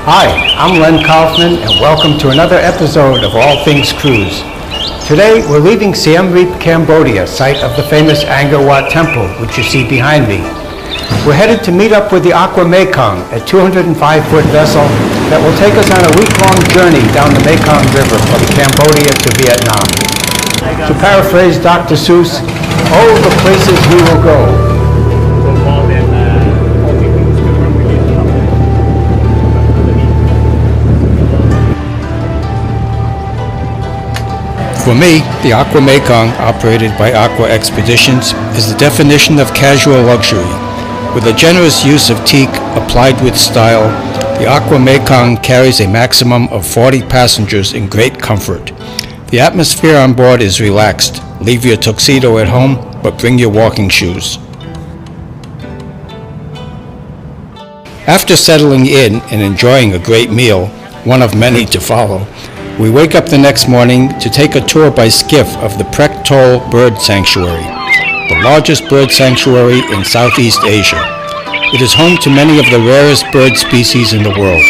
Hi, I'm Len Kaufman, and welcome to another episode of All Things Cruise. Today, we're leaving Siem Reap, Cambodia, site of the famous Angkor Wat Temple, which you see behind me. We're headed to meet up with the AQUA Mekong, a 205-foot vessel that will take us on a week-long journey down the Mekong River from Cambodia to Vietnam. To paraphrase Dr. Seuss, oh, the places we will go. For me, the AQUA Mekong, operated by AQUA Expeditions, is the definition of casual luxury. With a generous use of teak applied with style, the AQUA Mekong carries a maximum of 40 passengers in great comfort. The atmosphere on board is relaxed. Leave your tuxedo at home, but bring your walking shoes. After settling in and enjoying a great meal, one of many to follow, we wake up the next morning to take a tour by skiff of the Prek Tol Bird Sanctuary, the largest bird sanctuary in Southeast Asia. It is home to many of the rarest bird species in the world.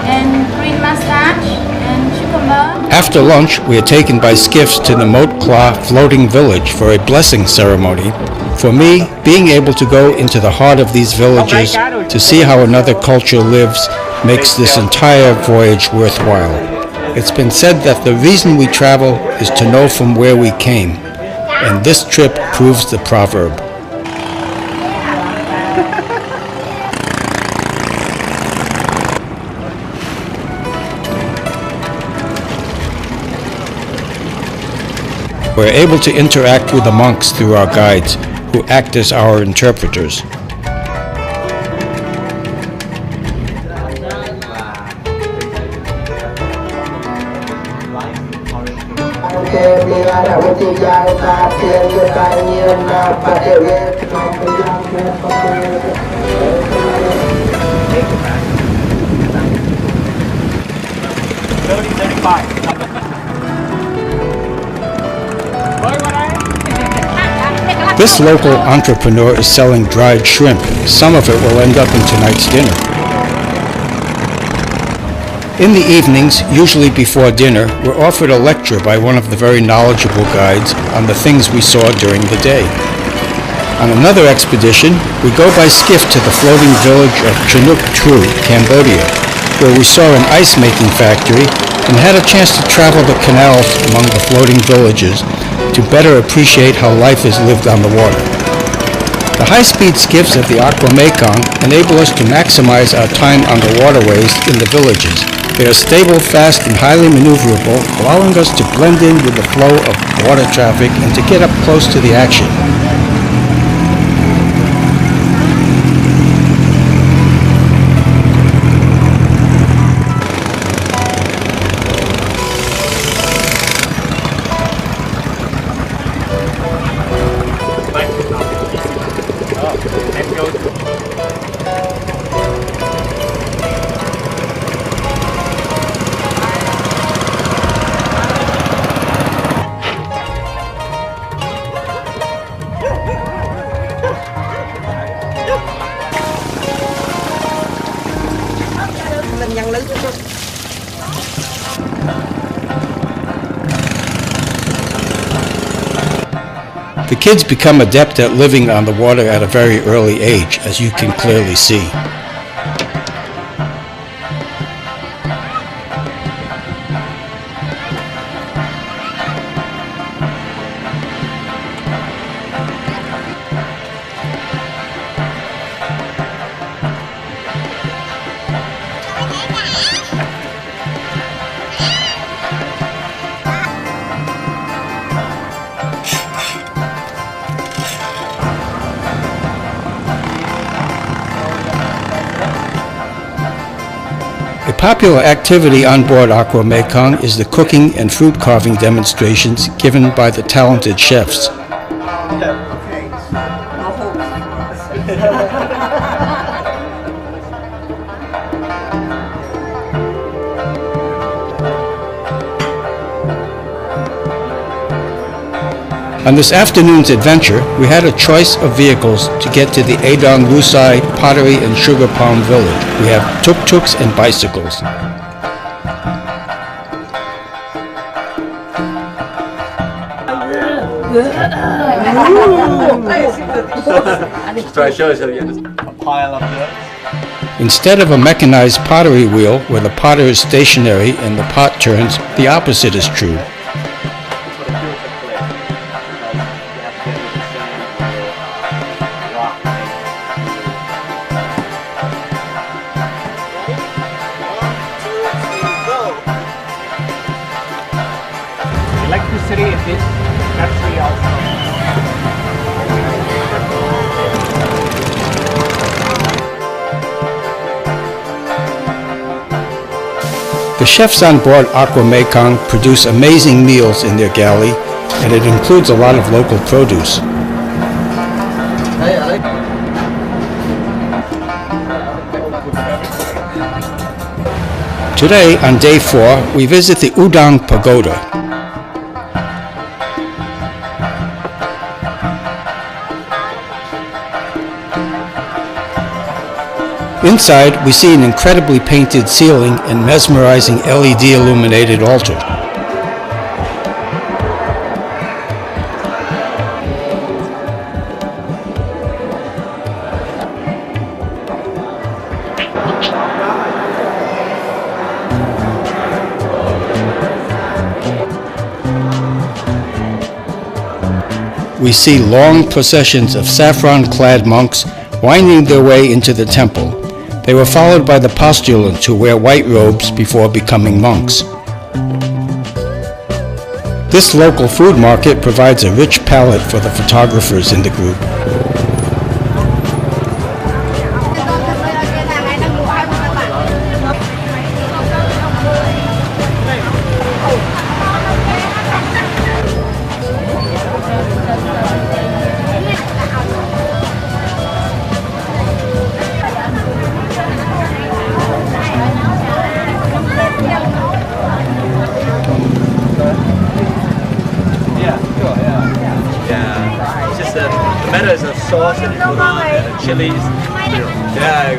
And green mustache and cucumber. After lunch, we are taken by skiffs to the Mot Kla floating village for a blessing ceremony. For me, being able to go into the heart of these villages to see how another culture lives makes this entire voyage worthwhile. It's been said that the reason we travel is to know from where we came, and this trip proves the proverb. We're able to interact with the monks through our guides, who act as our interpreters. This local entrepreneur is selling dried shrimp. Some of it will end up in tonight's dinner. In the evenings, usually before dinner, we're offered a lecture by one of the very knowledgeable guides on the things we saw during the day. On another expedition, we go by skiff to the floating village of Chinook Tru, Cambodia, where we saw an ice-making factory and had a chance to travel the canals among the floating villages to better appreciate how life is lived on the water. The high-speed skiffs of the AQUA Mekong enable us to maximize our time on the waterways in the villages. They are stable, fast, and highly maneuverable, allowing us to blend in with the flow of water traffic and to get up close to the action. The kids become adept at living on the water at a very early age, as you can clearly see. A popular activity on board AQUA Mekong is the cooking and fruit carving demonstrations given by the talented chefs. On this afternoon's adventure, we had a choice of vehicles to get to the Adang Lusai Pottery and Sugar Palm Village. We have tuk-tuks and bicycles. Instead of a mechanized pottery wheel where the potter is stationary and the pot turns, the opposite is true. Electricity in this country also. The chefs on board AQUA Mekong produce amazing meals in their galley, and it includes a lot of local produce. Today, on day 4, we visit the Udang Pagoda. Inside, we see an incredibly painted ceiling and mesmerizing LED illuminated altar. We see long processions of saffron-clad monks winding their way into the temple. They were followed by the postulants who wear white robes before becoming monks. This local food market provides a rich palette for the photographers in the group. Matters of sauce and chilies. Yeah,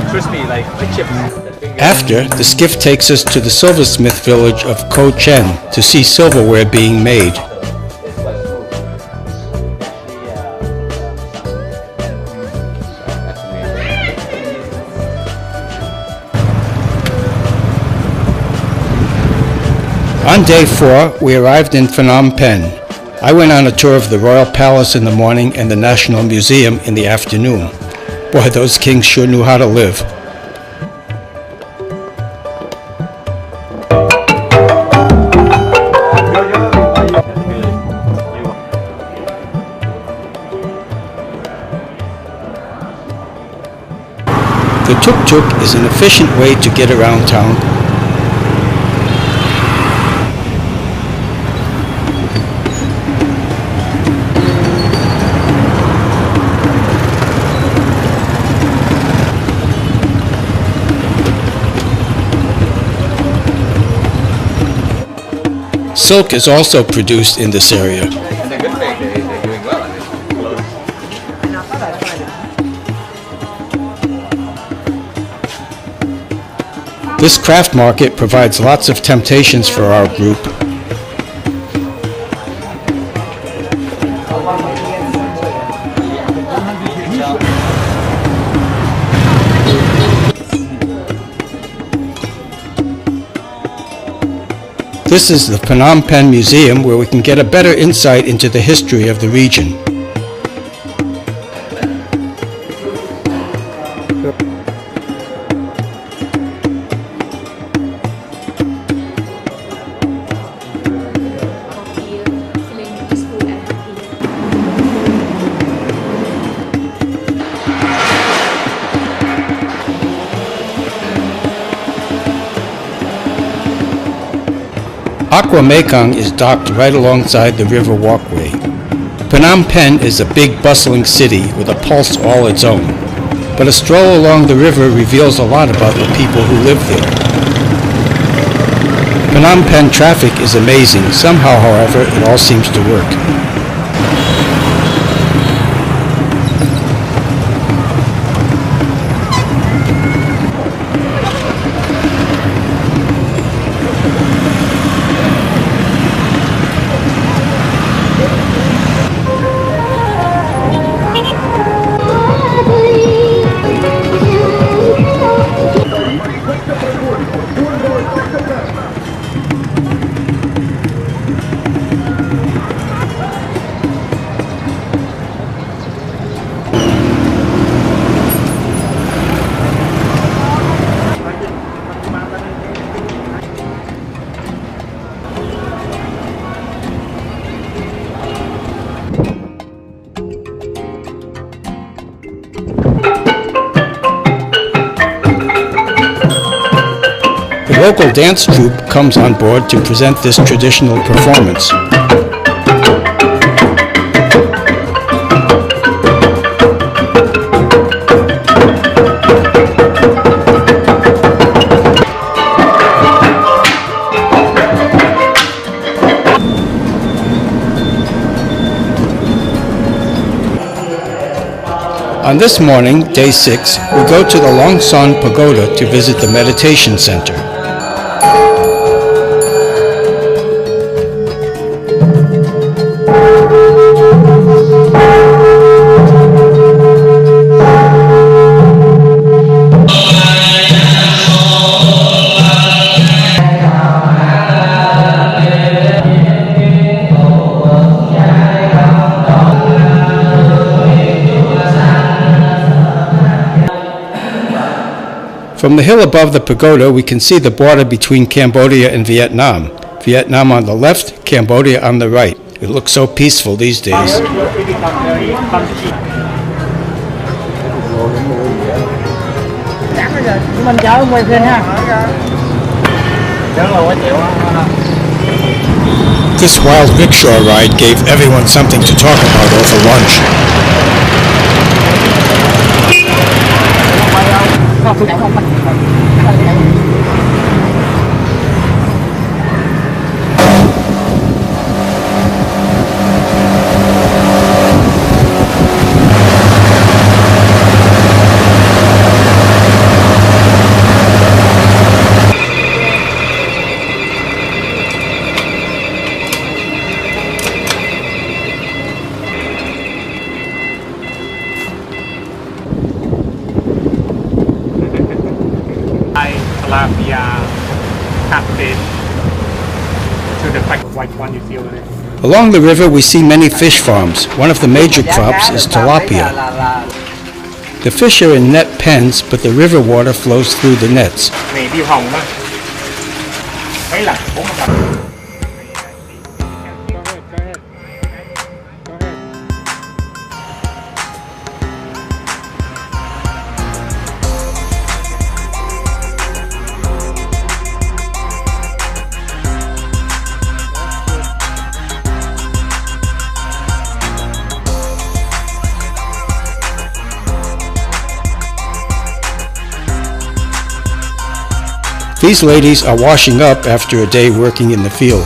crispy like chips. After, the skiff takes us to the silversmith village of Ko Chen to see silverware being made. On day 4, we arrived in Phnom Penh. I went on a tour of the Royal Palace in the morning and the National Museum in the afternoon. Boy, those kings sure knew how to live. The tuk-tuk is an efficient way to get around town. Silk is also produced in this area. This craft market provides lots of temptations for our group. This is the Phnom Penh Museum, where we can get a better insight into the history of the region. AQUA Mekong is docked right alongside the river walkway. Phnom Penh is a big bustling city with a pulse all its own, but a stroll along the river reveals a lot about the people who live there. Phnom Penh traffic is amazing. Somehow, however, it all seems to work. local dance troupe comes on board to present this traditional performance. On this morning, day 6, we go to the Long Son Pagoda to visit the meditation center. From the hill above the pagoda, we can see the border between Cambodia and Vietnam. Vietnam on the left, Cambodia on the right. It looks so peaceful these days. This wild rickshaw ride gave everyone something to talk about over lunch. Along the river we see many fish farms. One of the major crops is tilapia. The fish are in net pens, but the river water flows through the nets. These ladies are washing up after a day working in the field.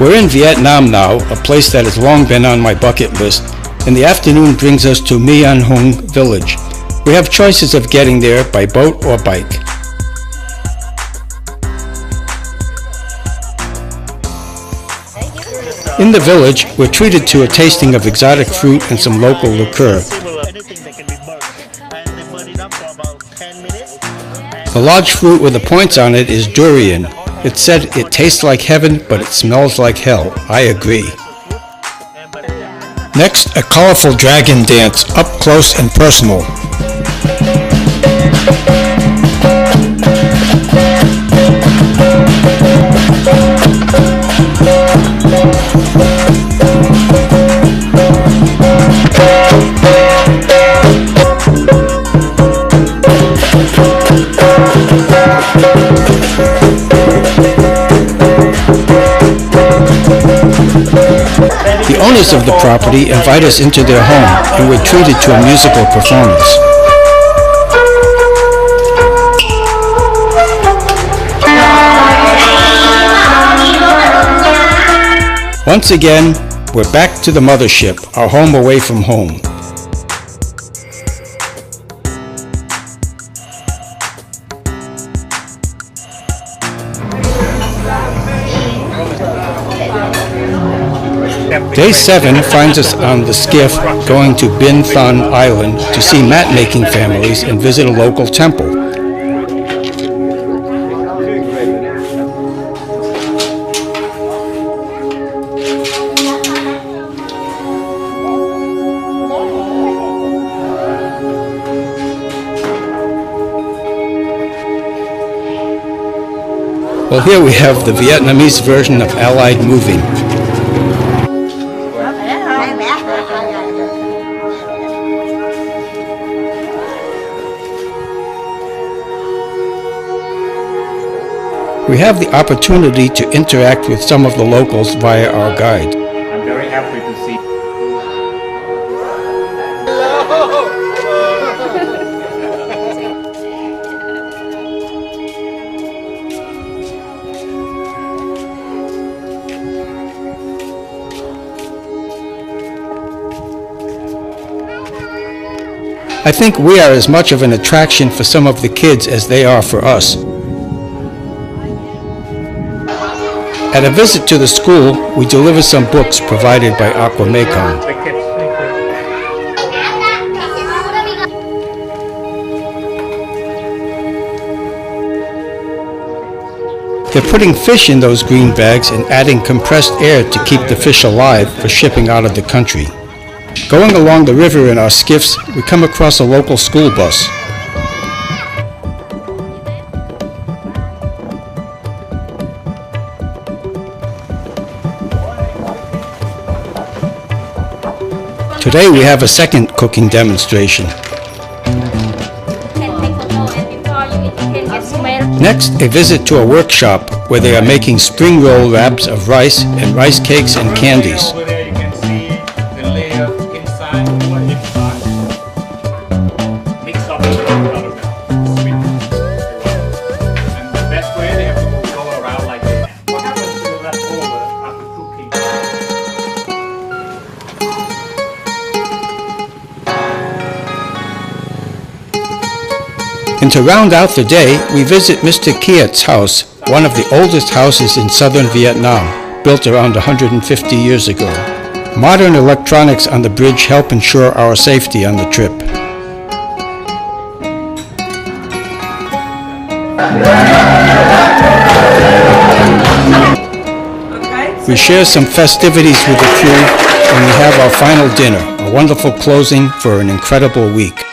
We're in Vietnam now, a place that has long been on my bucket list, and the afternoon brings us to My Hung village. We have choices of getting there by boat or bike. In the village, we're treated to a tasting of exotic fruit and some local liqueur. The large fruit with the points on it is durian. It's said it tastes like heaven, but it smells like hell. I agree. Next, a colorful dragon dance, up close and personal. The owners of the property invite us into their home, and we're treated to a musical performance. Once again, we're back to the mothership, our home away from home. Day 7 finds us on the skiff going to Bin Thon Island to see mat-making families and visit a local temple. Well, here we have the Vietnamese version of Allied moving. We have the opportunity to interact with some of the locals via our guide. I'm very happy to see. I think we are as much of an attraction for some of the kids as they are for us. At a visit to the school, we deliver some books provided by AQUA Mekong. The kids. They're putting fish in those green bags and adding compressed air to keep the fish alive for shipping out of the country. Going along the river in our skiffs, we come across a local school bus. Today we have a second cooking demonstration. Next, a visit to a workshop where they are making spring roll wraps of rice and rice cakes and candies. Over there you can see the layer inside what inside. Mix up with a lot of sweet. And the best way they have to go around like that. What happens to the leftover after cooking? And to round out the day, we visit Mr. Kiet's house, one of the oldest houses in southern Vietnam, built around 150 years ago. Modern electronics on the bridge help ensure our safety on the trip. We share some festivities with the crew when we have our final dinner, a wonderful closing for an incredible week.